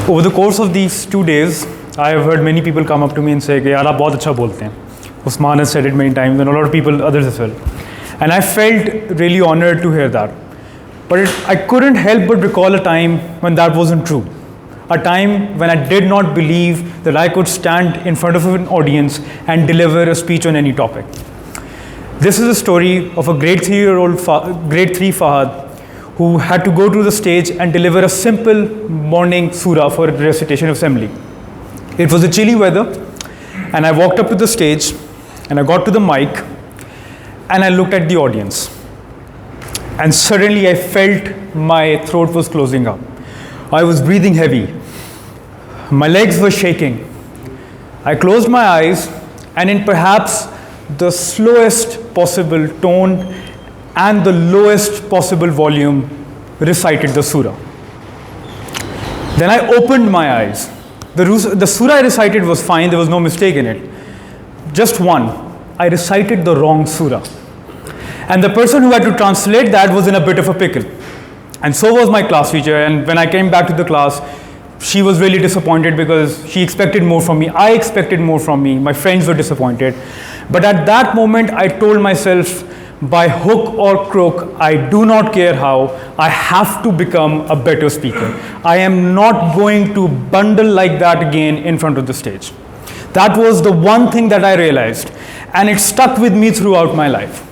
Over the course of these 2 days, I have heard many people come up to me and say, "Yaar, aap bahut acha bolte hain." Usman has said it many times, and a lot of people, others as well. And I felt really honored to hear that. But I couldn't help but recall a time when that wasn't true. A time when I did not believe that I could stand in front of an audience and deliver a speech on any topic. This is a story of a grade 3 Fahad, who had to go to the stage and deliver a simple morning surah for a recitation assembly. It was a chilly weather, and I walked up to the stage, and I got to the mic, and I looked at the audience. And suddenly I felt my throat was closing up. I was breathing heavy. My legs were shaking. I closed my eyes, and in perhaps the slowest possible tone and the lowest possible volume, recited the surah. Then I opened my eyes. The surah I recited was fine, there was no mistake in it. Just one, I recited the wrong surah. And the person who had to translate that was in a bit of a pickle. And so was my class teacher, and when I came back to the class, she was really disappointed because she expected more from me. I expected more from me. My friends were disappointed. But at that moment, I told myself, by hook or crook, I do not care how, I have to become a better speaker. I am not going to bundle like that again in front of the stage. That was the one thing that I realized, and it stuck with me throughout my life.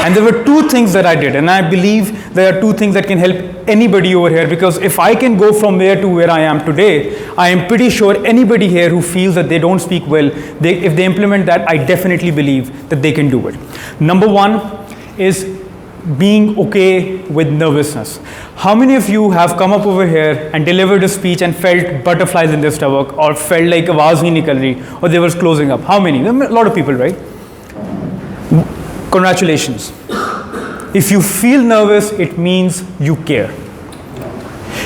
And there were two things that I did, and I believe there are two things that can help anybody over here, because if I can go from there to where I am today, I am pretty sure anybody here who feels that they don't speak well, if they implement that, I definitely believe that they can do it. Number one is being okay with nervousness. How many of you have come up over here and delivered a speech and felt butterflies in their stomach, or felt like आवाज नहीं निकल रही, or they were closing up? How many? A lot of people, right? Congratulations. If you feel nervous, it means you care.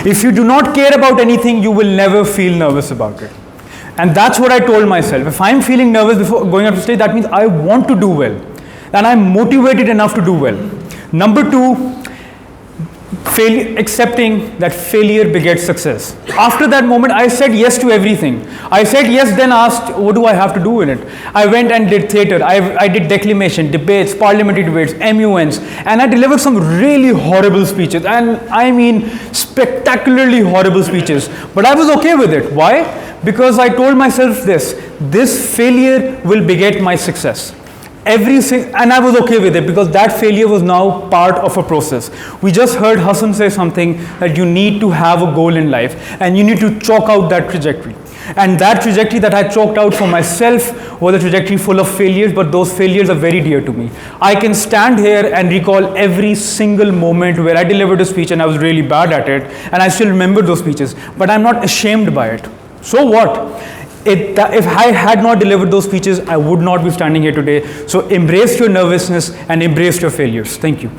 If you do not care about anything, you will never feel nervous about it. And that's what I told myself. If I'm feeling nervous before going up to stage, that means I want to do well. And I'm motivated enough to do well. Number two, accepting that failure begets success. After that moment, I said yes to everything. I said yes, then asked, what do I have to do in it? I went and did theatre. I did declamation, debates, parliamentary debates, MUNs, and I delivered some really horrible speeches. And I mean, spectacularly horrible speeches. But I was okay with it. Why? Because I told myself this failure will beget my success. And I was okay with it, because that failure was now part of a process. We just heard Hassan say something, that you need to have a goal in life, and you need to chalk out that trajectory. And that trajectory that I chalked out for myself was a trajectory full of failures, but those failures are very dear to me. I can stand here and recall every single moment where I delivered a speech and I was really bad at it, and I still remember those speeches, but I'm not ashamed by it. So what? If I had not delivered those speeches, I would not be standing here today. So embrace your nervousness and embrace your failures. Thank you.